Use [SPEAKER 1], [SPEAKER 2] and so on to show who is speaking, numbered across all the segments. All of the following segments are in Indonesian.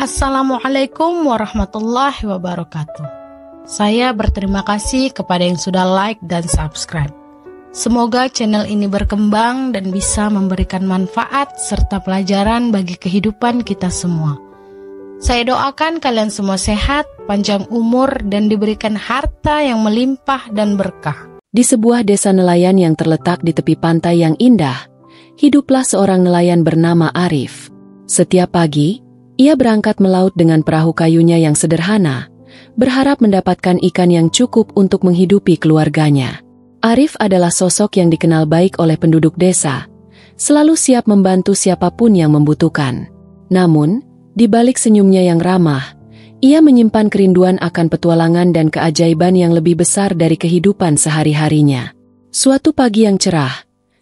[SPEAKER 1] Assalamualaikum warahmatullahi wabarakatuh. Saya berterima kasih kepada yang sudah like dan subscribe. Semoga channel ini berkembang dan bisa memberikan manfaat serta pelajaran bagi kehidupan kita semua. Saya doakan kalian semua sehat, panjang umur, dan diberikan harta yang melimpah dan berkah.
[SPEAKER 2] Di sebuah desa nelayan yang terletak di tepi pantai yang indah, hiduplah seorang nelayan bernama Arif. Setiap pagi, ia berangkat melaut dengan perahu kayunya yang sederhana, berharap mendapatkan ikan yang cukup untuk menghidupi keluarganya. Arif adalah sosok yang dikenal baik oleh penduduk desa, selalu siap membantu siapapun yang membutuhkan. Namun, di balik senyumnya yang ramah, ia menyimpan kerinduan akan petualangan dan keajaiban yang lebih besar dari kehidupan sehari-harinya. Suatu pagi yang cerah,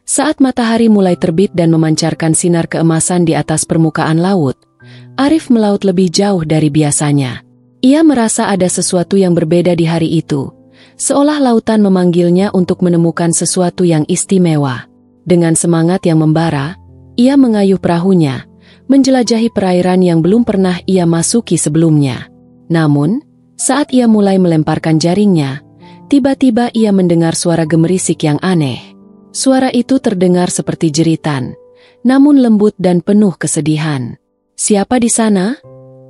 [SPEAKER 2] saat matahari mulai terbit dan memancarkan sinar keemasan di atas permukaan laut, Arif melaut lebih jauh dari biasanya. Ia merasa ada sesuatu yang berbeda di hari itu, seolah lautan memanggilnya untuk menemukan sesuatu yang istimewa. Dengan semangat yang membara, ia mengayuh perahunya, menjelajahi perairan yang belum pernah ia masuki sebelumnya. Namun, saat ia mulai melemparkan jaringnya, tiba-tiba ia mendengar suara gemerisik yang aneh. Suara itu terdengar seperti jeritan, namun lembut dan penuh kesedihan. "Siapa di sana?"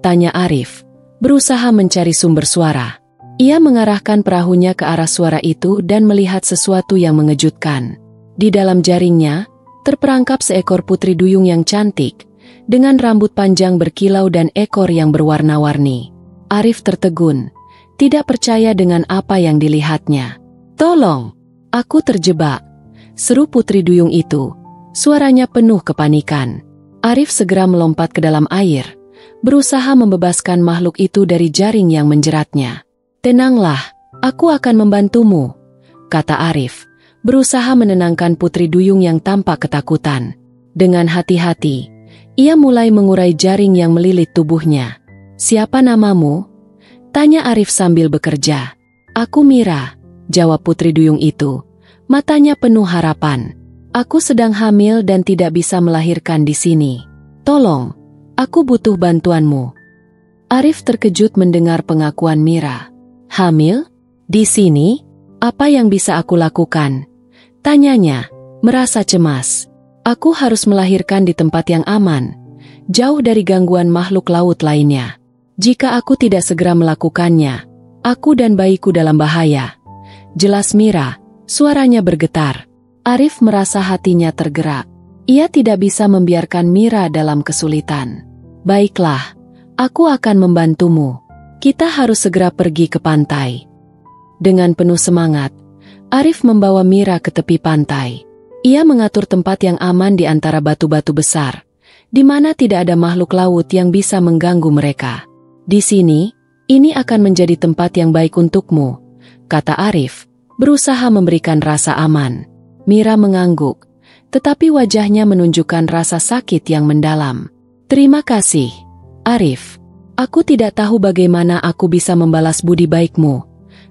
[SPEAKER 2] tanya Arif, berusaha mencari sumber suara. Ia mengarahkan perahunya ke arah suara itu dan melihat sesuatu yang mengejutkan. Di dalam jaringnya, terperangkap seekor putri duyung yang cantik, dengan rambut panjang berkilau dan ekor yang berwarna-warni. Arif tertegun, tidak percaya dengan apa yang dilihatnya. "Tolong, aku terjebak," seru putri duyung itu. Suaranya penuh kepanikan. Arif segera melompat ke dalam air, berusaha membebaskan makhluk itu dari jaring yang menjeratnya. "Tenanglah, aku akan membantumu," kata Arif, berusaha menenangkan putri duyung yang tampak ketakutan. Dengan hati-hati, ia mulai mengurai jaring yang melilit tubuhnya. "Siapa namamu?" tanya Arif sambil bekerja. "Aku Mira," jawab putri duyung itu, matanya penuh harapan. "Aku sedang hamil dan tidak bisa melahirkan di sini. Tolong, aku butuh bantuanmu." Arif terkejut mendengar pengakuan Mira. "Hamil? Di sini? Apa yang bisa aku lakukan?" tanyanya, merasa cemas. "Aku harus melahirkan di tempat yang aman, jauh dari gangguan makhluk laut lainnya. Jika aku tidak segera melakukannya, aku dan bayiku dalam bahaya," jelas Mira, suaranya bergetar. Arif merasa hatinya tergerak. Ia tidak bisa membiarkan Mira dalam kesulitan. "Baiklah, aku akan membantumu. Kita harus segera pergi ke pantai." Dengan penuh semangat, Arif membawa Mira ke tepi pantai. Ia mengatur tempat yang aman di antara batu-batu besar, di mana tidak ada makhluk laut yang bisa mengganggu mereka. "Di sini, ini akan menjadi tempat yang baik untukmu," kata Arif, berusaha memberikan rasa aman. Mira mengangguk, tetapi wajahnya menunjukkan rasa sakit yang mendalam. "Terima kasih, Arif. Aku tidak tahu bagaimana aku bisa membalas budi baikmu,"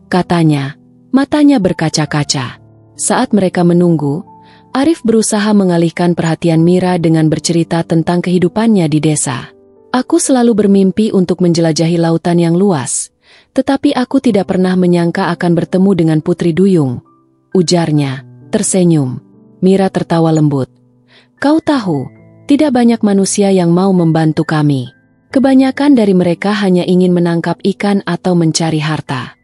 [SPEAKER 2] katanya, matanya berkaca-kaca. Saat mereka menunggu, Arif berusaha mengalihkan perhatian Mira dengan bercerita tentang kehidupannya di desa. "Aku selalu bermimpi untuk menjelajahi lautan yang luas, tetapi aku tidak pernah menyangka akan bertemu dengan putri duyung," ujarnya, tersenyum. Mira tertawa lembut. "Kau tahu, tidak banyak manusia yang mau membantu kami. Kebanyakan dari mereka hanya ingin menangkap ikan atau mencari harta."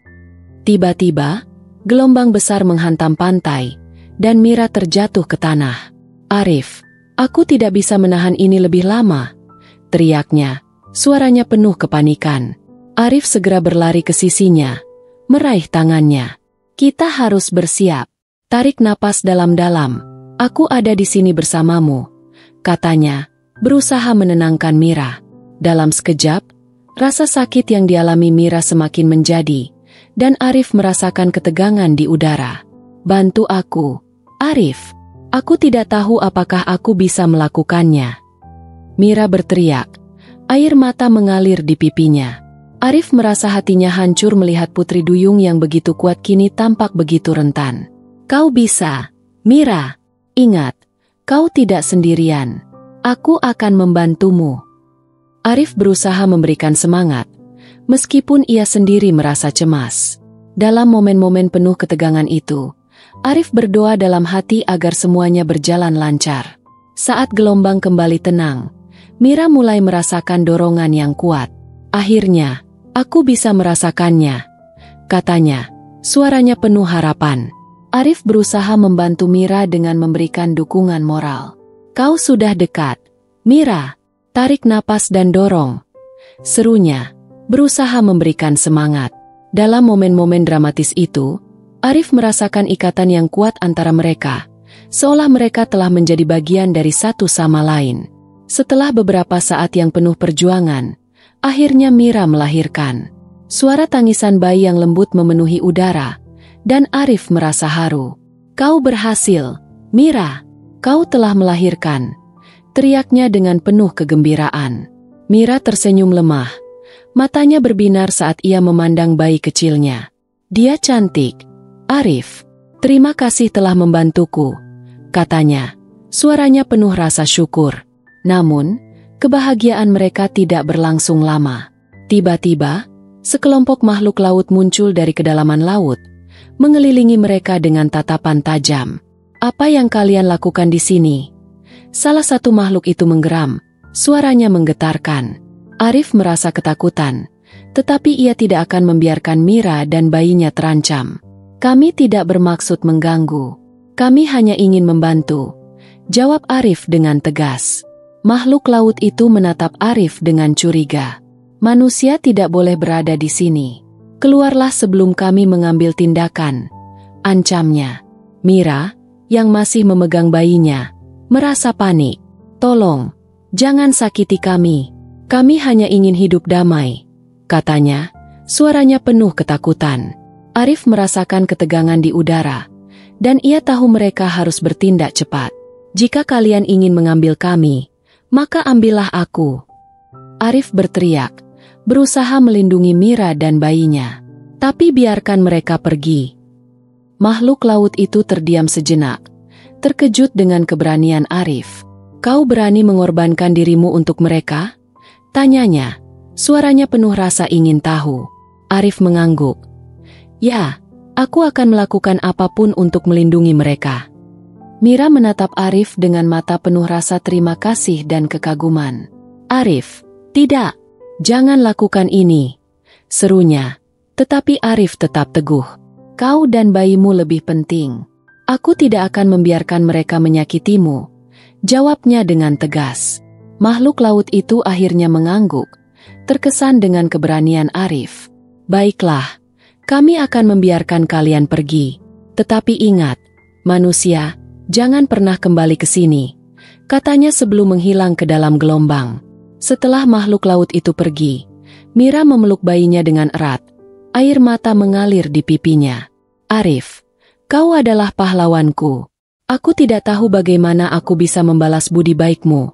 [SPEAKER 2] Tiba-tiba, gelombang besar menghantam pantai, dan Mira terjatuh ke tanah. "Arif, aku tidak bisa menahan ini lebih lama," teriaknya, suaranya penuh kepanikan. Arif segera berlari ke sisinya, meraih tangannya. "Kita harus bersiap. Tarik napas dalam-dalam. Aku ada di sini bersamamu," katanya, berusaha menenangkan Mira. Dalam sekejap, rasa sakit yang dialami Mira semakin menjadi, dan Arif merasakan ketegangan di udara. "Bantu aku, Arif. Aku tidak tahu apakah aku bisa melakukannya," Mira berteriak. Air mata mengalir di pipinya. Arif merasa hatinya hancur melihat putri duyung yang begitu kuat kini tampak begitu rentan. "Kau bisa, Mira. Ingat, kau tidak sendirian. Aku akan membantumu." Arif berusaha memberikan semangat, meskipun ia sendiri merasa cemas. Dalam momen-momen penuh ketegangan itu, Arif berdoa dalam hati agar semuanya berjalan lancar. Saat gelombang kembali tenang, Mira mulai merasakan dorongan yang kuat. "Akhirnya, aku bisa merasakannya," katanya. Suaranya penuh harapan. Arif berusaha membantu Mira dengan memberikan dukungan moral. "Kau sudah dekat, Mira. Tarik napas dan dorong," serunya, berusaha memberikan semangat. Dalam momen-momen dramatis itu, Arif merasakan ikatan yang kuat antara mereka, seolah mereka telah menjadi bagian dari satu sama lain. Setelah beberapa saat yang penuh perjuangan, akhirnya Mira melahirkan. Suara tangisan bayi yang lembut memenuhi udara, dan Arif merasa haru. "Kau berhasil, Mira. Kau telah melahirkan," teriaknya dengan penuh kegembiraan. Mira tersenyum lemah. Matanya berbinar saat ia memandang bayi kecilnya. "Dia cantik, Arif. Terima kasih telah membantuku," katanya. Suaranya penuh rasa syukur. Namun, kebahagiaan mereka tidak berlangsung lama. Tiba-tiba, sekelompok makhluk laut muncul dari kedalaman laut, mengelilingi mereka dengan tatapan tajam. "Apa yang kalian lakukan di sini?" Salah satu makhluk itu menggeram, suaranya menggetarkan. Arif merasa ketakutan, tetapi ia tidak akan membiarkan Mira dan bayinya terancam. "Kami tidak bermaksud mengganggu. Kami hanya ingin membantu," jawab Arif dengan tegas. Makhluk laut itu menatap Arif dengan curiga. "Manusia tidak boleh berada di sini. Keluarlah sebelum kami mengambil tindakan," ancamnya. Mira, yang masih memegang bayinya, merasa panik. "Tolong, jangan sakiti kami. Kami hanya ingin hidup damai," katanya. Suaranya penuh ketakutan. Arif merasakan ketegangan di udara, dan ia tahu mereka harus bertindak cepat. "Jika kalian ingin mengambil kami, maka ambillah aku," Arif berteriak, berusaha melindungi Mira dan bayinya. "Tapi biarkan mereka pergi." Makhluk laut itu terdiam sejenak, terkejut dengan keberanian Arif. "Kau berani mengorbankan dirimu untuk mereka?" tanyanya. Suaranya penuh rasa ingin tahu. Arif mengangguk. "Ya, aku akan melakukan apapun untuk melindungi mereka." Mira menatap Arif dengan mata penuh rasa terima kasih dan kekaguman. "Arif, tidak. Jangan lakukan ini," serunya. Tetapi Arif tetap teguh. "Kau dan bayimu lebih penting. Aku tidak akan membiarkan mereka menyakitimu," jawabnya dengan tegas. Makhluk laut itu akhirnya mengangguk, terkesan dengan keberanian Arif. "Baiklah, kami akan membiarkan kalian pergi. Tetapi ingat, manusia, jangan pernah kembali ke sini," katanya sebelum menghilang ke dalam gelombang. Setelah makhluk laut itu pergi, Mira memeluk bayinya dengan erat. Air mata mengalir di pipinya. "Arif, kau adalah pahlawanku. Aku tidak tahu bagaimana aku bisa membalas budi baikmu,"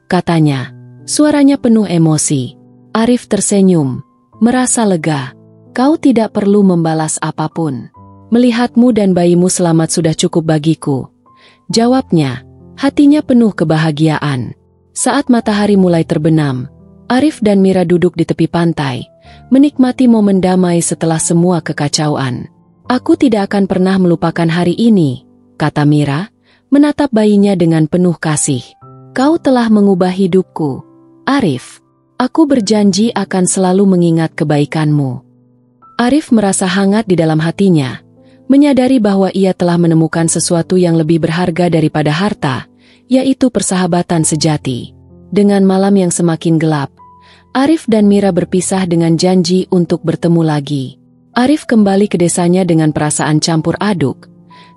[SPEAKER 2] katanya. Suaranya penuh emosi. Arif tersenyum, merasa lega. "Kau tidak perlu membalas apapun. Melihatmu dan bayimu selamat sudah cukup bagiku," jawabnya, hatinya penuh kebahagiaan. Saat matahari mulai terbenam, Arif dan Mira duduk di tepi pantai, menikmati momen damai setelah semua kekacauan. "Aku tidak akan pernah melupakan hari ini," kata Mira, menatap bayinya dengan penuh kasih. "Kau telah mengubah hidupku, Arif. Aku berjanji akan selalu mengingat kebaikanmu." Arif merasa hangat di dalam hatinya, menyadari bahwa ia telah menemukan sesuatu yang lebih berharga daripada harta, yaitu persahabatan sejati. Dengan malam yang semakin gelap, Arif dan Mira berpisah dengan janji untuk bertemu lagi. Arif kembali ke desanya dengan perasaan campur aduk,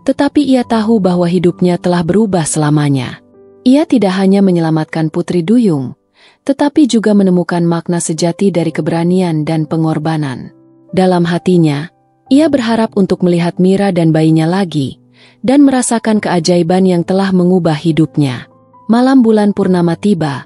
[SPEAKER 2] tetapi ia tahu bahwa hidupnya telah berubah selamanya. Ia tidak hanya menyelamatkan Putri Duyung, tetapi juga menemukan makna sejati dari keberanian dan pengorbanan. Dalam hatinya, ia berharap untuk melihat Mira dan bayinya lagi, dan merasakan keajaiban yang telah mengubah hidupnya. Malam bulan purnama tiba,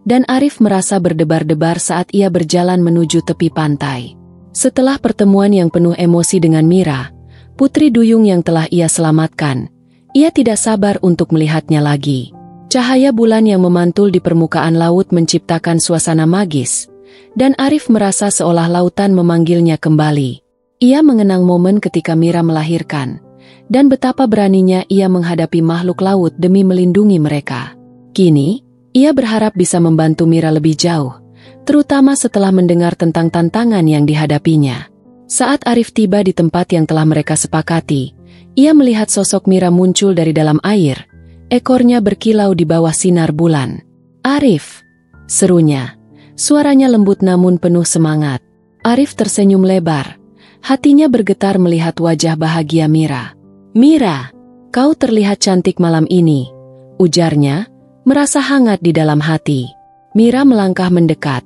[SPEAKER 2] dan Arif merasa berdebar-debar saat ia berjalan menuju tepi pantai. Setelah pertemuan yang penuh emosi dengan Mira, Putri Duyung yang telah ia selamatkan, ia tidak sabar untuk melihatnya lagi. Cahaya bulan yang memantul di permukaan laut menciptakan suasana magis, dan Arif merasa seolah lautan memanggilnya kembali. Ia mengenang momen ketika Mira melahirkan, dan betapa beraninya ia menghadapi makhluk laut demi melindungi mereka. Kini, ia berharap bisa membantu Mira lebih jauh, terutama setelah mendengar tentang tantangan yang dihadapinya. Saat Arif tiba di tempat yang telah mereka sepakati, ia melihat sosok Mira muncul dari dalam air. Ekornya berkilau di bawah sinar bulan. "Arif!" serunya. Suaranya lembut namun penuh semangat. Arif tersenyum lebar. Hatinya bergetar melihat wajah bahagia Mira. "Mira, kau terlihat cantik malam ini," ujarnya, merasa hangat di dalam hati. Mira melangkah mendekat,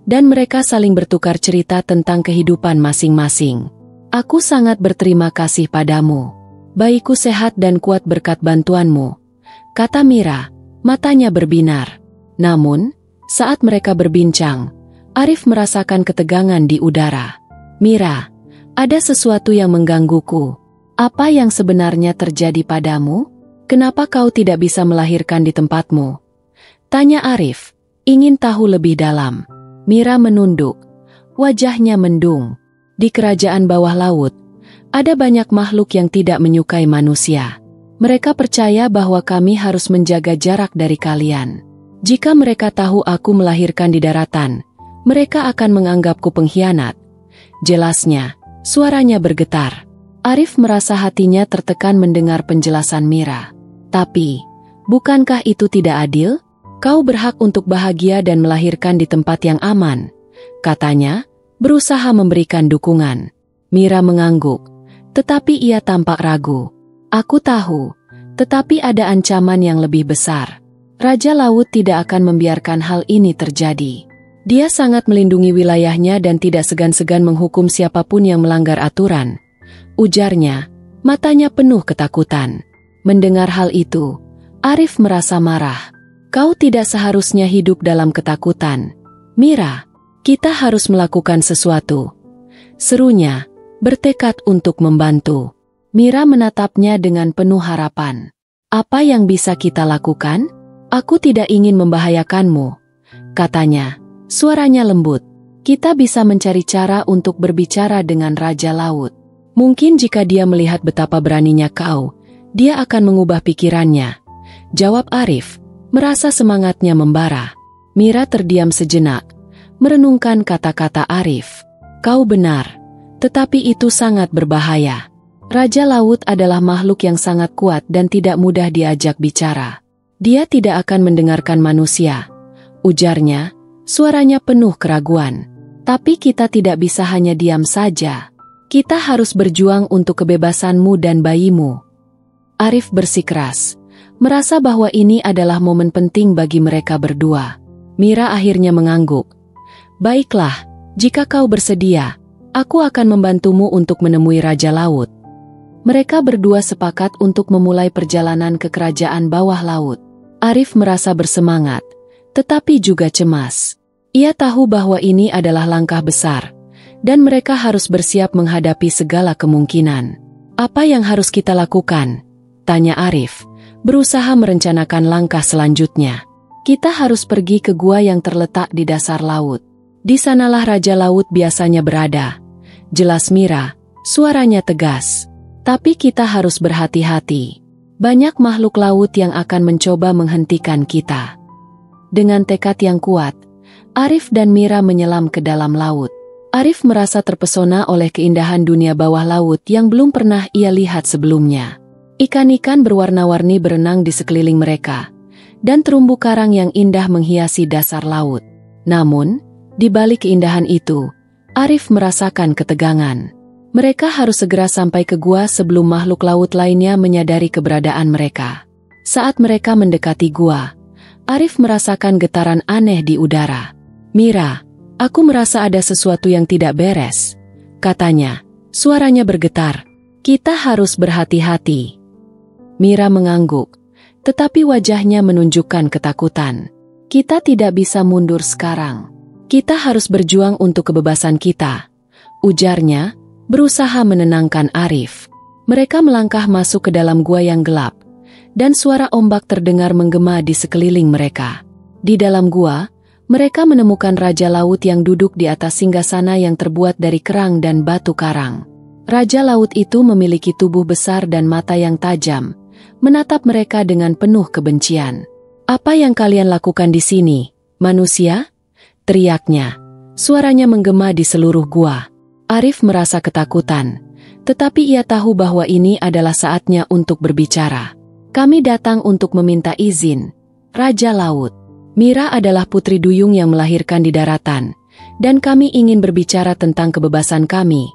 [SPEAKER 2] dan mereka saling bertukar cerita tentang kehidupan masing-masing. "Aku sangat berterima kasih padamu. Bayiku sehat dan kuat berkat bantuanmu," kata Mira, matanya berbinar. Namun, saat mereka berbincang, Arif merasakan ketegangan di udara. "Mira, ada sesuatu yang menggangguku. Apa yang sebenarnya terjadi padamu? Kenapa kau tidak bisa melahirkan di tempatmu?" tanya Arif, ingin tahu lebih dalam. Mira menunduk, wajahnya mendung. Di kerajaan bawah laut, ada banyak makhluk yang tidak menyukai manusia. Mereka percaya bahwa kami harus menjaga jarak dari kalian. Jika mereka tahu aku melahirkan di daratan, mereka akan menganggapku pengkhianat. Jelasnya, suaranya bergetar. Arif merasa hatinya tertekan mendengar penjelasan Mira. "Tapi, bukankah itu tidak adil? Kau berhak untuk bahagia dan melahirkan di tempat yang aman," katanya, berusaha memberikan dukungan. Mira mengangguk, tetapi ia tampak ragu. "Aku tahu, tetapi ada ancaman yang lebih besar. Raja Laut tidak akan membiarkan hal ini terjadi. Dia sangat melindungi wilayahnya dan tidak segan-segan menghukum siapapun yang melanggar aturan," ujarnya, matanya penuh ketakutan. Mendengar hal itu, Arif merasa marah. "Kau tidak seharusnya hidup dalam ketakutan. Mira, kita harus melakukan sesuatu," serunya, bertekad untuk membantu. Mira menatapnya dengan penuh harapan. "Apa yang bisa kita lakukan? Aku tidak ingin membahayakanmu," katanya, suaranya lembut. "Kita bisa mencari cara untuk berbicara dengan Raja Laut. Mungkin jika dia melihat betapa beraninya kau, dia akan mengubah pikirannya," jawab Arif, merasa semangatnya membara. Mira terdiam sejenak, merenungkan kata-kata Arif. "Kau benar, tetapi itu sangat berbahaya. Raja Laut adalah makhluk yang sangat kuat dan tidak mudah diajak bicara. Dia tidak akan mendengarkan manusia," ujarnya, suaranya penuh keraguan. "Tapi kita tidak bisa hanya diam saja. Kita harus berjuang untuk kebebasanmu dan bayimu." Arif bersikeras, merasa bahwa ini adalah momen penting bagi mereka berdua. Mira akhirnya mengangguk. "Baiklah, jika kau bersedia, aku akan membantumu untuk menemui Raja Laut." Mereka berdua sepakat untuk memulai perjalanan ke kerajaan bawah laut. Arif merasa bersemangat, tetapi juga cemas. Ia tahu bahwa ini adalah langkah besar, dan mereka harus bersiap menghadapi segala kemungkinan. "Apa yang harus kita lakukan?" tanya Arif, berusaha merencanakan langkah selanjutnya. "Kita harus pergi ke gua yang terletak di dasar laut. Di sanalah Raja Laut biasanya berada," jelas Mira, suaranya tegas. "Tapi kita harus berhati-hati. Banyak makhluk laut yang akan mencoba menghentikan kita." Dengan tekad yang kuat, Arif dan Mira menyelam ke dalam laut. Arif merasa terpesona oleh keindahan dunia bawah laut yang belum pernah ia lihat sebelumnya. Ikan-ikan berwarna-warni berenang di sekeliling mereka, dan terumbu karang yang indah menghiasi dasar laut. Namun, di balik keindahan itu, Arif merasakan ketegangan. Mereka harus segera sampai ke gua sebelum makhluk laut lainnya menyadari keberadaan mereka. Saat mereka mendekati gua, Arif merasakan getaran aneh di udara. "Mira, aku merasa ada sesuatu yang tidak beres," katanya, suaranya bergetar. "Kita harus berhati-hati." Mira mengangguk, tetapi wajahnya menunjukkan ketakutan. "Kita tidak bisa mundur sekarang. Kita harus berjuang untuk kebebasan kita," ujarnya, berusaha menenangkan Arif. Mereka melangkah masuk ke dalam gua yang gelap, dan suara ombak terdengar menggema di sekeliling mereka. Di dalam gua, mereka menemukan Raja Laut yang duduk di atas singgasana yang terbuat dari kerang dan batu karang. Raja Laut itu memiliki tubuh besar dan mata yang tajam, menatap mereka dengan penuh kebencian. "Apa yang kalian lakukan di sini, manusia?" teriaknya. Suaranya menggema di seluruh gua. Arif merasa ketakutan, tetapi ia tahu bahwa ini adalah saatnya untuk berbicara. "Kami datang untuk meminta izin, Raja Laut. Mira adalah putri duyung yang melahirkan di daratan, dan kami ingin berbicara tentang kebebasan kami,"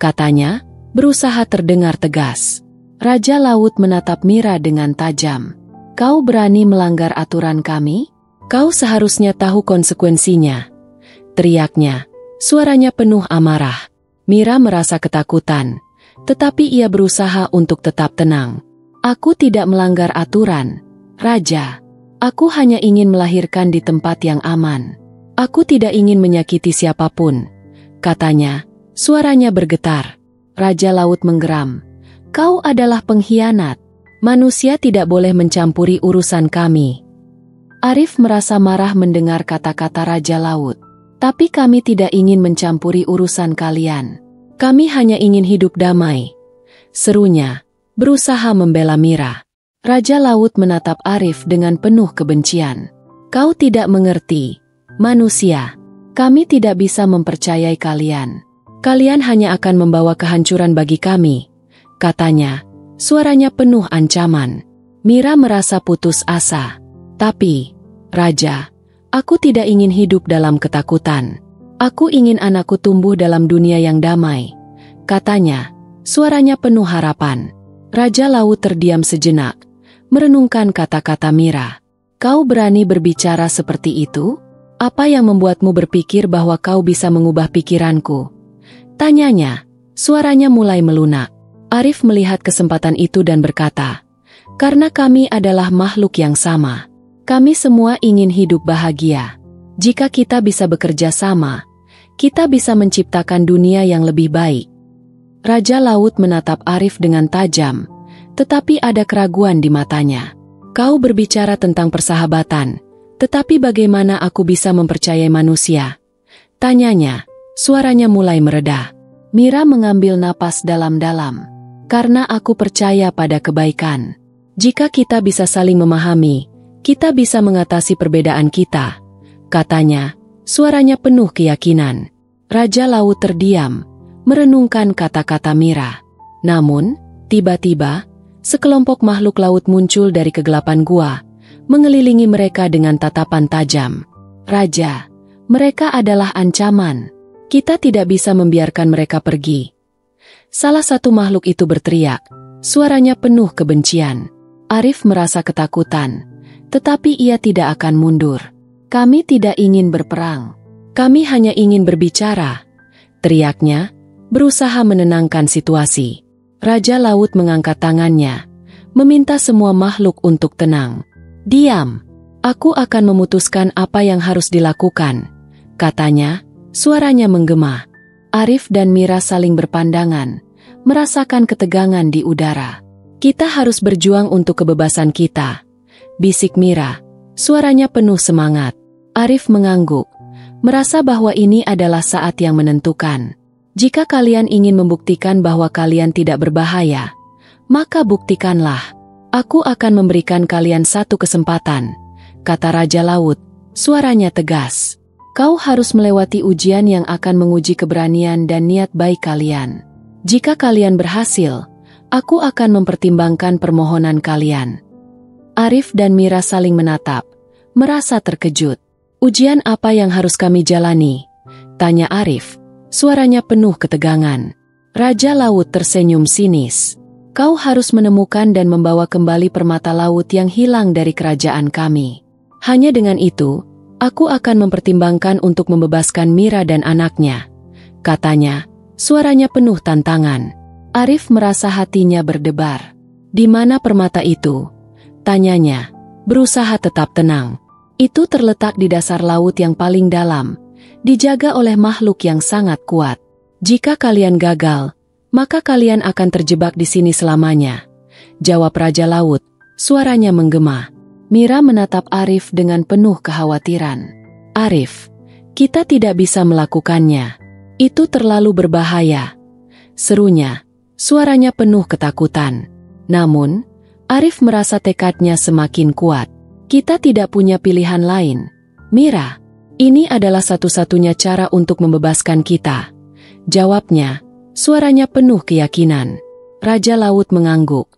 [SPEAKER 2] katanya, berusaha terdengar tegas. Raja Laut menatap Mira dengan tajam. "Kau berani melanggar aturan kami? Kau seharusnya tahu konsekuensinya," teriaknya. Suaranya penuh amarah. Mira merasa ketakutan, tetapi ia berusaha untuk tetap tenang. "Aku tidak melanggar aturan, Raja. Aku hanya ingin melahirkan di tempat yang aman. Aku tidak ingin menyakiti siapapun," katanya. Suaranya bergetar. Raja Laut menggeram. "Kau adalah pengkhianat. Manusia tidak boleh mencampuri urusan kami." Arif merasa marah mendengar kata-kata Raja Laut. "Tapi kami tidak ingin mencampuri urusan kalian. Kami hanya ingin hidup damai," serunya, berusaha membela Mira. Raja Laut menatap Arif dengan penuh kebencian. "Kau tidak mengerti, manusia. Kami tidak bisa mempercayai kalian. Kalian hanya akan membawa kehancuran bagi kami," katanya. Suaranya penuh ancaman. Mira merasa putus asa. "Tapi, Raja, aku tidak ingin hidup dalam ketakutan. Aku ingin anakku tumbuh dalam dunia yang damai," katanya. Suaranya penuh harapan. Raja Laut terdiam sejenak, merenungkan kata-kata Mira. "Kau berani berbicara seperti itu? Apa yang membuatmu berpikir bahwa kau bisa mengubah pikiranku?" tanyanya. Suaranya mulai melunak. Arif melihat kesempatan itu dan berkata, "Karena kami adalah makhluk yang sama. Kami semua ingin hidup bahagia. Jika kita bisa bekerja sama, kita bisa menciptakan dunia yang lebih baik." Raja Laut menatap Arif dengan tajam, tetapi ada keraguan di matanya. "Kau berbicara tentang persahabatan, tetapi bagaimana aku bisa mempercayai manusia?" tanyanya. Suaranya mulai mereda. Mira mengambil napas dalam-dalam. "Karena aku percaya pada kebaikan. Jika kita bisa saling memahami, kita bisa mengatasi perbedaan kita," katanya. Suaranya penuh keyakinan. Raja Laut terdiam, merenungkan kata-kata Mira. Namun, tiba-tiba, sekelompok makhluk laut muncul dari kegelapan gua, mengelilingi mereka dengan tatapan tajam. "Raja, mereka adalah ancaman. Kita tidak bisa membiarkan mereka pergi." Salah satu makhluk itu berteriak, suaranya penuh kebencian. Arif merasa ketakutan, tetapi ia tidak akan mundur. "Kami tidak ingin berperang. Kami hanya ingin berbicara," teriaknya, berusaha menenangkan situasi. Raja Laut mengangkat tangannya, meminta semua makhluk untuk tenang. "Diam. Aku akan memutuskan apa yang harus dilakukan," katanya. Suaranya menggema. Arif dan Mira saling berpandangan, merasakan ketegangan di udara. "Kita harus berjuang untuk kebebasan kita," bisik Mira. Suaranya penuh semangat. Arif mengangguk, merasa bahwa ini adalah saat yang menentukan. "Jika kalian ingin membuktikan bahwa kalian tidak berbahaya, maka buktikanlah. Aku akan memberikan kalian satu kesempatan," kata Raja Laut. Suaranya tegas. "Kau harus melewati ujian yang akan menguji keberanian dan niat baik kalian. Jika kalian berhasil, aku akan mempertimbangkan permohonan kalian." Arif dan Mira saling menatap, merasa terkejut. "Ujian apa yang harus kami jalani?" tanya Arif. Suaranya penuh ketegangan. Raja Laut tersenyum sinis. "Kau harus menemukan dan membawa kembali permata laut yang hilang dari kerajaan kami. Hanya dengan itu, aku akan mempertimbangkan untuk membebaskan Mira dan anaknya," katanya. Suaranya penuh tantangan. Arif merasa hatinya berdebar. "Di mana permata itu?" tanyanya, berusaha tetap tenang. "Itu terletak di dasar laut yang paling dalam, dijaga oleh makhluk yang sangat kuat. Jika kalian gagal, maka kalian akan terjebak di sini selamanya," jawab Raja Laut. suaranya menggema. Mira menatap Arif dengan penuh kekhawatiran. Arif, kita tidak bisa melakukannya. Itu terlalu berbahaya, serunya. Suaranya penuh ketakutan. Namun, Arif merasa tekadnya semakin kuat. Kita tidak punya pilihan lain, Mira. Ini adalah satu-satunya cara untuk membebaskan kita, jawabnya. Suaranya penuh keyakinan. Raja Laut mengangguk.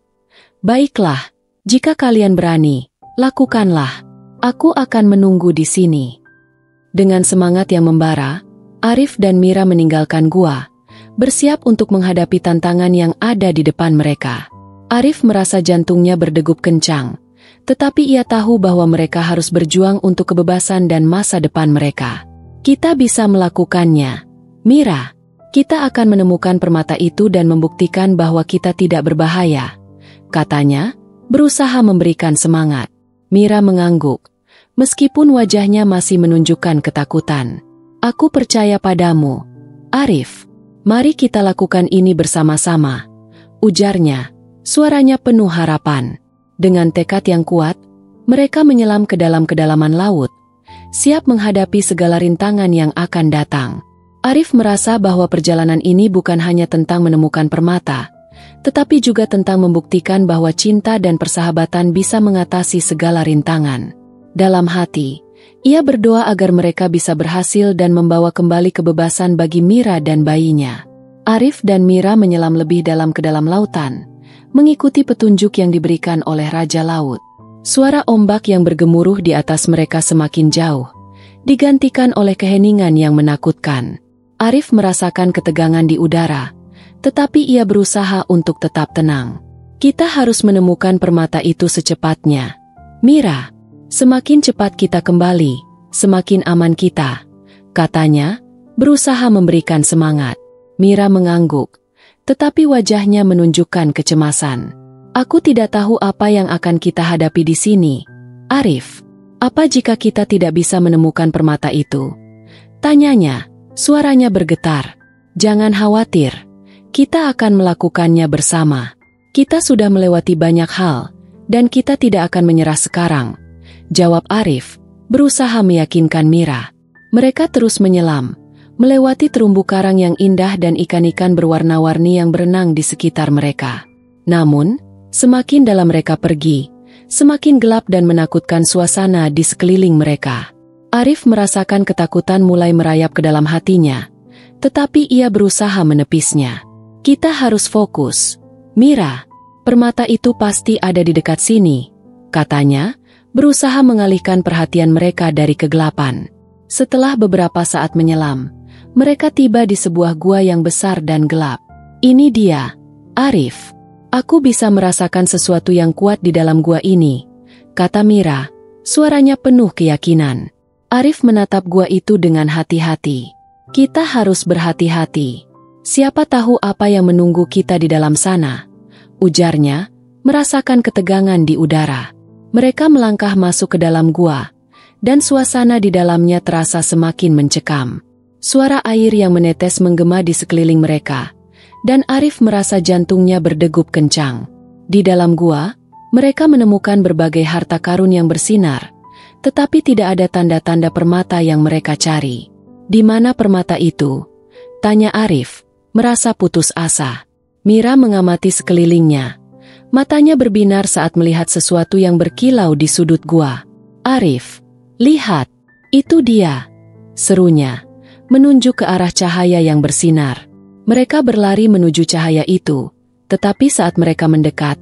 [SPEAKER 2] Baiklah, jika kalian berani, lakukanlah. Aku akan menunggu di sini. Dengan semangat yang membara, Arif dan Mira meninggalkan gua, bersiap untuk menghadapi tantangan yang ada di depan mereka. Arif merasa jantungnya berdegup kencang, tetapi ia tahu bahwa mereka harus berjuang untuk kebebasan dan masa depan mereka. Kita bisa melakukannya, Mira. Kita akan menemukan permata itu dan membuktikan bahwa kita tidak berbahaya, katanya, berusaha memberikan semangat. Mira mengangguk, meskipun wajahnya masih menunjukkan ketakutan. Aku percaya padamu, Arif. Mari kita lakukan ini bersama-sama, ujarnya. Suaranya penuh harapan. Dengan tekad yang kuat, mereka menyelam ke dalam kedalaman laut, siap menghadapi segala rintangan yang akan datang. Arif merasa bahwa perjalanan ini bukan hanya tentang menemukan permata, tetapi juga tentang membuktikan bahwa cinta dan persahabatan bisa mengatasi segala rintangan. Dalam hati, ia berdoa agar mereka bisa berhasil dan membawa kembali kebebasan bagi Mira dan bayinya. Arif dan Mira menyelam lebih dalam ke dalam lautan, mengikuti petunjuk yang diberikan oleh Raja Laut. Suara ombak yang bergemuruh di atas mereka semakin jauh, digantikan oleh keheningan yang menakutkan. Arif merasakan ketegangan di udara, tetapi ia berusaha untuk tetap tenang. Kita harus menemukan permata itu secepatnya, Mira. Semakin cepat kita kembali, semakin aman kita, katanya, berusaha memberikan semangat. Mira mengangguk, tetapi wajahnya menunjukkan kecemasan. Aku tidak tahu apa yang akan kita hadapi di sini, Arif. Apa jika kita tidak bisa menemukan permata itu? Tanyanya, suaranya bergetar. Jangan khawatir, kita akan melakukannya bersama. Kita sudah melewati banyak hal, dan kita tidak akan menyerah sekarang, jawab Arif, berusaha meyakinkan Mira. Mereka terus menyelam, melewati terumbu karang yang indah dan ikan-ikan berwarna-warni yang berenang di sekitar mereka. Namun, semakin dalam mereka pergi, semakin gelap dan menakutkan suasana di sekeliling mereka. Arif merasakan ketakutan mulai merayap ke dalam hatinya, tetapi ia berusaha menepisnya. Kita harus fokus, Mira. Permata itu pasti ada di dekat sini, katanya, berusaha mengalihkan perhatian mereka dari kegelapan. Setelah beberapa saat menyelam, mereka tiba di sebuah gua yang besar dan gelap. Ini dia, Arif. Aku bisa merasakan sesuatu yang kuat di dalam gua ini, kata Mira, suaranya penuh keyakinan. Arif menatap gua itu dengan hati-hati. Kita harus berhati-hati. Siapa tahu apa yang menunggu kita di dalam sana, ujarnya, merasakan ketegangan di udara. Mereka melangkah masuk ke dalam gua, dan suasana di dalamnya terasa semakin mencekam. Suara air yang menetes menggema di sekeliling mereka, dan Arif merasa jantungnya berdegup kencang. Di dalam gua, mereka menemukan berbagai harta karun yang bersinar, tetapi tidak ada tanda-tanda permata yang mereka cari. Di mana permata itu? Tanya Arif, merasa putus asa. Mira mengamati sekelilingnya. Matanya berbinar saat melihat sesuatu yang berkilau di sudut gua. Arif, lihat, itu dia, serunya, menunjuk ke arah cahaya yang bersinar. Mereka berlari menuju cahaya itu, tetapi saat mereka mendekat,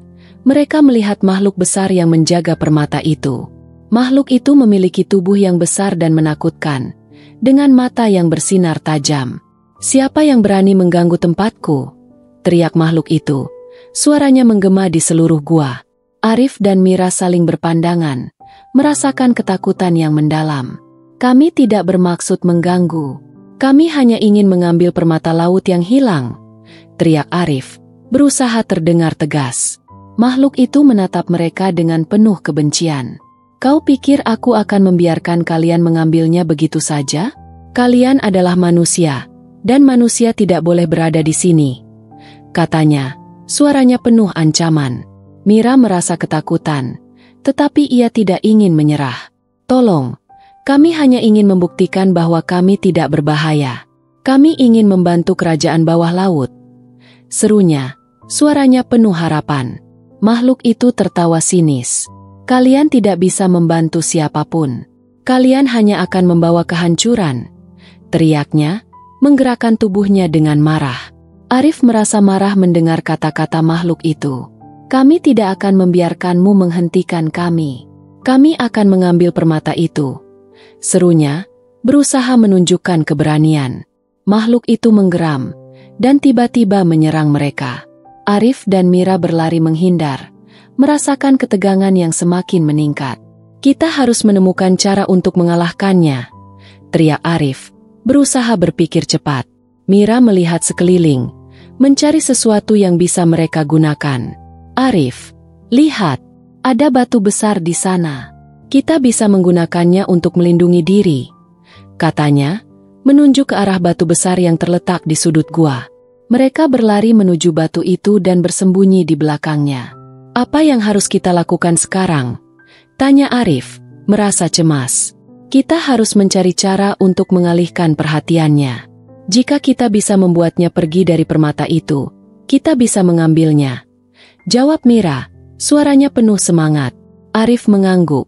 [SPEAKER 2] mereka melihat makhluk besar yang menjaga permata itu. Makhluk itu memiliki tubuh yang besar dan menakutkan, dengan mata yang bersinar tajam. Siapa yang berani mengganggu tempatku? Teriak makhluk itu. Suaranya menggema di seluruh gua. Arif dan Mira saling berpandangan, merasakan ketakutan yang mendalam. Kami tidak bermaksud mengganggu. Kami hanya ingin mengambil permata laut yang hilang, teriak Arif, berusaha terdengar tegas. Makhluk itu menatap mereka dengan penuh kebencian. Kau pikir aku akan membiarkan kalian mengambilnya begitu saja? Kalian adalah manusia, dan manusia tidak boleh berada di sini, katanya, suaranya penuh ancaman. Mira merasa ketakutan, tetapi ia tidak ingin menyerah. Tolong, kami hanya ingin membuktikan bahwa kami tidak berbahaya. Kami ingin membantu kerajaan bawah laut. Serunya, suaranya penuh harapan. Makhluk itu tertawa sinis. Kalian tidak bisa membantu siapapun. Kalian hanya akan membawa kehancuran. Teriaknya, menggerakkan tubuhnya dengan marah. Arif merasa marah mendengar kata-kata makhluk itu. Kami tidak akan membiarkanmu menghentikan kami. Kami akan mengambil permata itu. Serunya, berusaha menunjukkan keberanian. Makhluk itu menggeram, dan tiba-tiba menyerang mereka. Arif dan Mira berlari menghindar, merasakan ketegangan yang semakin meningkat. Kita harus menemukan cara untuk mengalahkannya, teriak Arif, berusaha berpikir cepat. Mira melihat sekeliling, mencari sesuatu yang bisa mereka gunakan. Arif, lihat, ada batu besar di sana. Kita bisa menggunakannya untuk melindungi diri, katanya, menunjuk ke arah batu besar yang terletak di sudut gua. Mereka berlari menuju batu itu dan bersembunyi di belakangnya. Apa yang harus kita lakukan sekarang? Tanya Arif, merasa cemas. Kita harus mencari cara untuk mengalihkan perhatiannya. Jika kita bisa membuatnya pergi dari permata itu, kita bisa mengambilnya. Jawab Mira, suaranya penuh semangat. Arif mengangguk,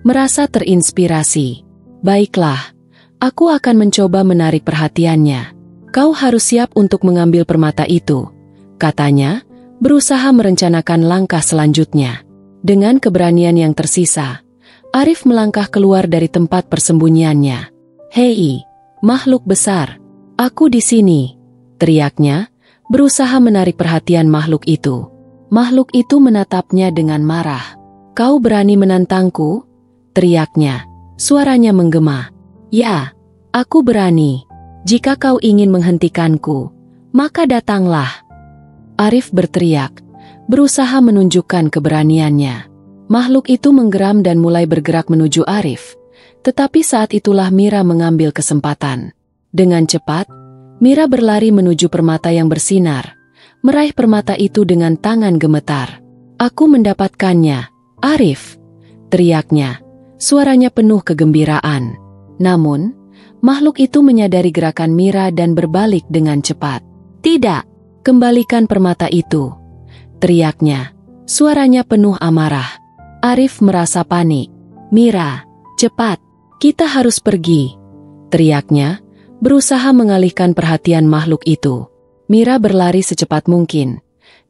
[SPEAKER 2] merasa terinspirasi. Baiklah, aku akan mencoba menarik perhatiannya. Kau harus siap untuk mengambil permata itu, katanya, berusaha merencanakan langkah selanjutnya. Dengan keberanian yang tersisa, Arif melangkah keluar dari tempat persembunyiannya. Hei, makhluk besar, aku di sini, teriaknya, berusaha menarik perhatian makhluk itu. Makhluk itu menatapnya dengan marah. Kau berani menantangku? Teriaknya, suaranya menggema. Ya, aku berani. Jika kau ingin menghentikanku, maka datanglah. Arif berteriak, berusaha menunjukkan keberaniannya. Makhluk itu menggeram dan mulai bergerak menuju Arif. Tetapi saat itulah Mira mengambil kesempatan. Dengan cepat, Mira berlari menuju permata yang bersinar, meraih permata itu dengan tangan gemetar. Aku mendapatkannya, Arif, teriaknya, suaranya penuh kegembiraan. Namun, makhluk itu menyadari gerakan Mira dan berbalik dengan cepat. Tidak, kembalikan permata itu, teriaknya, suaranya penuh amarah. Arif merasa panik. Mira, cepat, kita harus pergi, teriaknya, berusaha mengalihkan perhatian makhluk itu. Mira berlari secepat mungkin,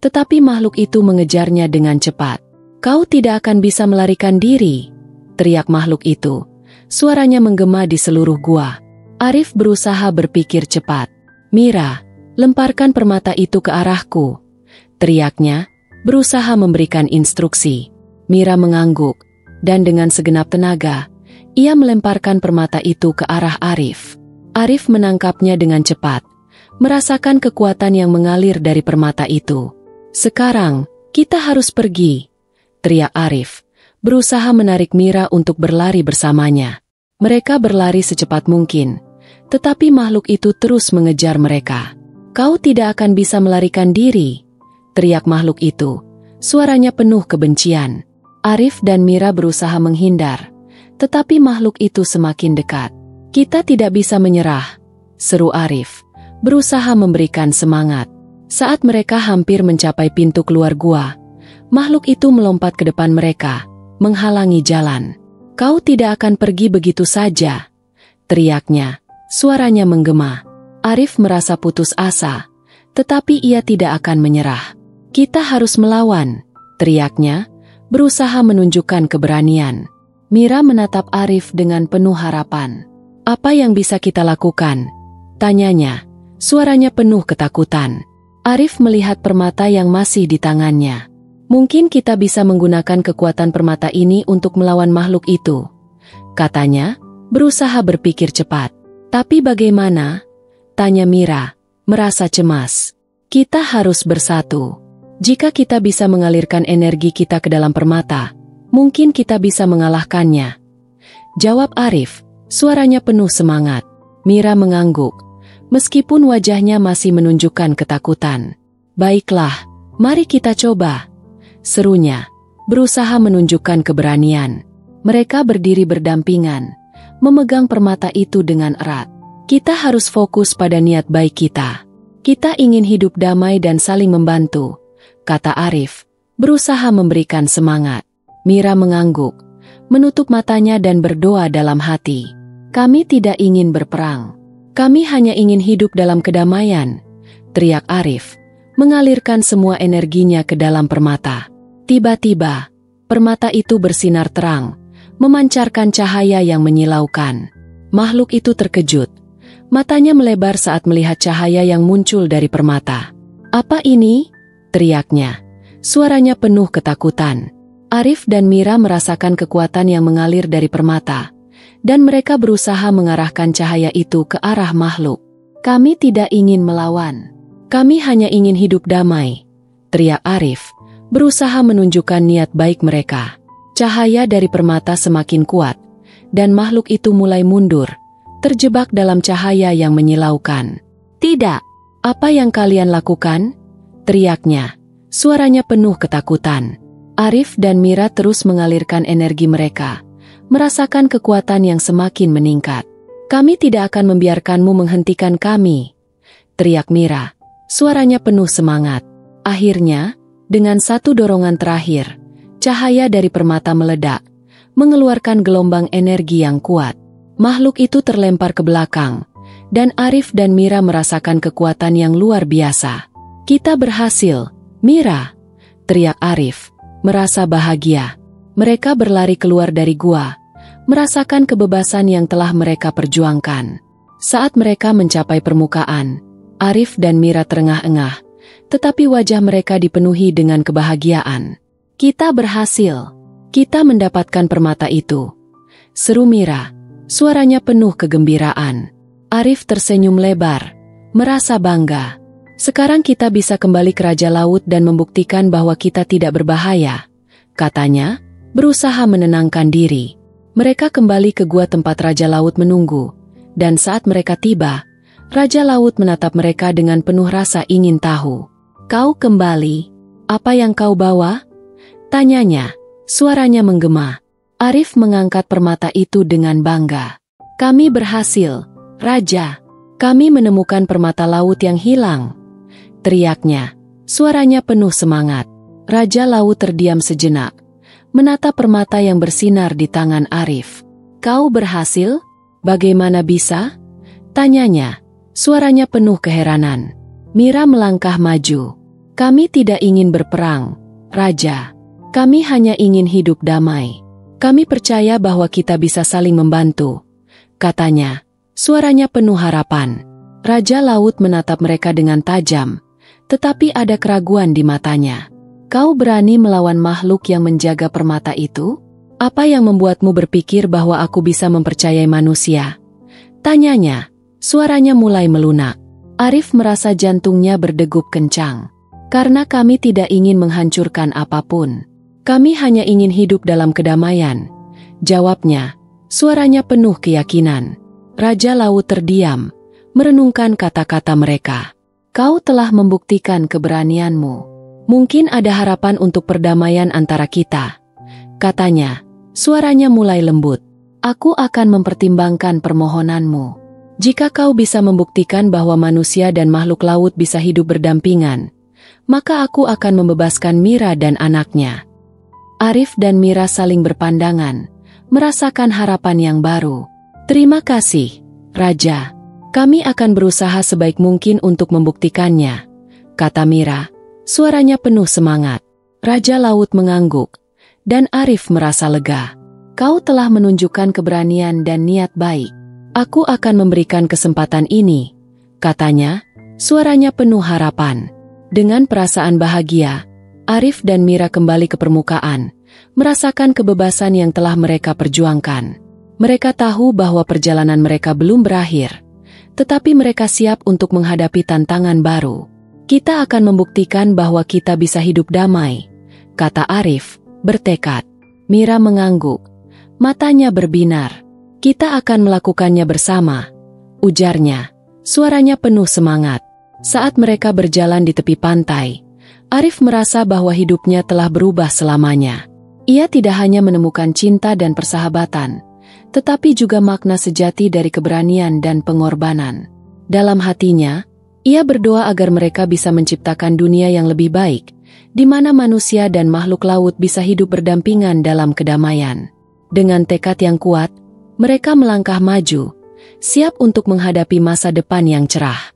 [SPEAKER 2] tetapi makhluk itu mengejarnya dengan cepat. Kau tidak akan bisa melarikan diri, teriak makhluk itu. Suaranya menggema di seluruh gua. Arif berusaha berpikir cepat. Mira, lemparkan permata itu ke arahku, teriaknya, berusaha memberikan instruksi. Mira mengangguk, dan dengan segenap tenaga, ia melemparkan permata itu ke arah Arif. Arif menangkapnya dengan cepat, merasakan kekuatan yang mengalir dari permata itu. Sekarang, kita harus pergi, teriak Arif, berusaha menarik Mira untuk berlari bersamanya. Mereka berlari secepat mungkin, tetapi makhluk itu terus mengejar mereka. Kau tidak akan bisa melarikan diri, teriak makhluk itu, suaranya penuh kebencian. Arif dan Mira berusaha menghindar, tetapi makhluk itu semakin dekat. Kita tidak bisa menyerah, seru Arif, berusaha memberikan semangat. Saat mereka hampir mencapai pintu keluar gua, makhluk itu melompat ke depan mereka, menghalangi jalan. Kau tidak akan pergi begitu saja, teriaknya, suaranya menggema. Arif merasa putus asa, tetapi ia tidak akan menyerah. Kita harus melawan, teriaknya, berusaha menunjukkan keberanian. Mira menatap Arif dengan penuh harapan. Apa yang bisa kita lakukan? Tanyanya, suaranya penuh ketakutan. Arif melihat permata yang masih di tangannya. Mungkin kita bisa menggunakan kekuatan permata ini untuk melawan makhluk itu, katanya, berusaha berpikir cepat. Tapi bagaimana? Tanya Mira, merasa cemas. Kita harus bersatu. Jika kita bisa mengalirkan energi kita ke dalam permata, mungkin kita bisa mengalahkannya, jawab Arif, suaranya penuh semangat. Mira mengangguk, meskipun wajahnya masih menunjukkan ketakutan. Baiklah, mari kita coba, serunya, berusaha menunjukkan keberanian. Mereka berdiri berdampingan, memegang permata itu dengan erat. Kita harus fokus pada niat baik kita. Kita ingin hidup damai dan saling membantu, kata Arif, berusaha memberikan semangat. Mira mengangguk, menutup matanya dan berdoa dalam hati. Kami tidak ingin berperang. Kami hanya ingin hidup dalam kedamaian, teriak Arif, mengalirkan semua energinya ke dalam permata. Tiba-tiba, permata itu bersinar terang, memancarkan cahaya yang menyilaukan. Makhluk itu terkejut. Matanya melebar saat melihat cahaya yang muncul dari permata. "Apa ini?" teriaknya. Suaranya penuh ketakutan. Arif dan Mira merasakan kekuatan yang mengalir dari permata, dan mereka berusaha mengarahkan cahaya itu ke arah makhluk. "Kami tidak ingin melawan. Kami hanya ingin hidup damai," teriak Arif, berusaha menunjukkan niat baik mereka. Cahaya dari permata semakin kuat, dan makhluk itu mulai mundur, terjebak dalam cahaya yang menyilaukan. "Tidak! Apa yang kalian lakukan?" teriaknya. Suaranya penuh ketakutan. Arif dan Mira terus mengalirkan energi mereka, merasakan kekuatan yang semakin meningkat. "Kami tidak akan membiarkanmu menghentikan kami," teriak Mira. Suaranya penuh semangat. Akhirnya, dengan satu dorongan terakhir, cahaya dari permata meledak, mengeluarkan gelombang energi yang kuat. Makhluk itu terlempar ke belakang, dan Arif dan Mira merasakan kekuatan yang luar biasa. "Kita berhasil, Mira!" teriak Arif, merasa bahagia. Mereka berlari keluar dari gua, merasakan kebebasan yang telah mereka perjuangkan. Saat mereka mencapai permukaan, Arif dan Mira terengah-engah, tetapi wajah mereka dipenuhi dengan kebahagiaan. "Kita berhasil! Kita mendapatkan permata itu!" seru Mira. Suaranya penuh kegembiraan. Arif tersenyum lebar, merasa bangga. "Sekarang kita bisa kembali ke Raja Laut dan membuktikan bahwa kita tidak berbahaya," katanya, berusaha menenangkan diri. Mereka kembali ke gua tempat Raja Laut menunggu, dan saat mereka tiba, Raja Laut menatap mereka dengan penuh rasa ingin tahu. "Kau kembali? Apa yang kau bawa?" tanyanya, suaranya menggema. Arif mengangkat permata itu dengan bangga. "Kami berhasil, Raja. Kami menemukan permata laut yang hilang," teriaknya. Suaranya penuh semangat. Raja Laut terdiam sejenak, menatap permata yang bersinar di tangan Arif. "Kau berhasil? Bagaimana bisa?" tanyanya. Suaranya penuh keheranan. Mira melangkah maju. "Kami tidak ingin berperang, Raja. Kami hanya ingin hidup damai. Kami percaya bahwa kita bisa saling membantu," katanya. Suaranya penuh harapan. Raja Laut menatap mereka dengan tajam, tetapi ada keraguan di matanya. "Kau berani melawan makhluk yang menjaga permata itu? Apa yang membuatmu berpikir bahwa aku bisa mempercayai manusia?" tanyanya. Suaranya mulai melunak. Arif merasa jantungnya berdegup kencang. "Karena kami tidak ingin menghancurkan apapun. Kami hanya ingin hidup dalam kedamaian," jawabnya. Suaranya penuh keyakinan. Raja Laut terdiam, merenungkan kata-kata mereka. "Kau telah membuktikan keberanianmu. Mungkin ada harapan untuk perdamaian antara kita," katanya. Suaranya mulai lembut. "Aku akan mempertimbangkan permohonanmu. Jika kau bisa membuktikan bahwa manusia dan makhluk laut bisa hidup berdampingan, maka aku akan membebaskan Mira dan anaknya." Arif dan Mira saling berpandangan, merasakan harapan yang baru. "Terima kasih, Raja. Kami akan berusaha sebaik mungkin untuk membuktikannya," kata Mira. Suaranya penuh semangat. Raja Laut mengangguk, dan Arif merasa lega. "Kau telah menunjukkan keberanian dan niat baik. Aku akan memberikan kesempatan ini," katanya. Suaranya penuh harapan. Dengan perasaan bahagia, Arif dan Mira kembali ke permukaan, merasakan kebebasan yang telah mereka perjuangkan. Mereka tahu bahwa perjalanan mereka belum berakhir, tetapi mereka siap untuk menghadapi tantangan baru. "Kita akan membuktikan bahwa kita bisa hidup damai," kata Arif, bertekad. Mira mengangguk, matanya berbinar. "Kita akan melakukannya bersama," ujarnya. Suaranya penuh semangat. Saat mereka berjalan di tepi pantai, Arif merasa bahwa hidupnya telah berubah selamanya. Ia tidak hanya menemukan cinta dan persahabatan, tetapi juga makna sejati dari keberanian dan pengorbanan. Dalam hatinya, ia berdoa agar mereka bisa menciptakan dunia yang lebih baik, di mana manusia dan makhluk laut bisa hidup berdampingan dalam kedamaian. Dengan tekad yang kuat, mereka melangkah maju, siap untuk menghadapi masa depan yang cerah.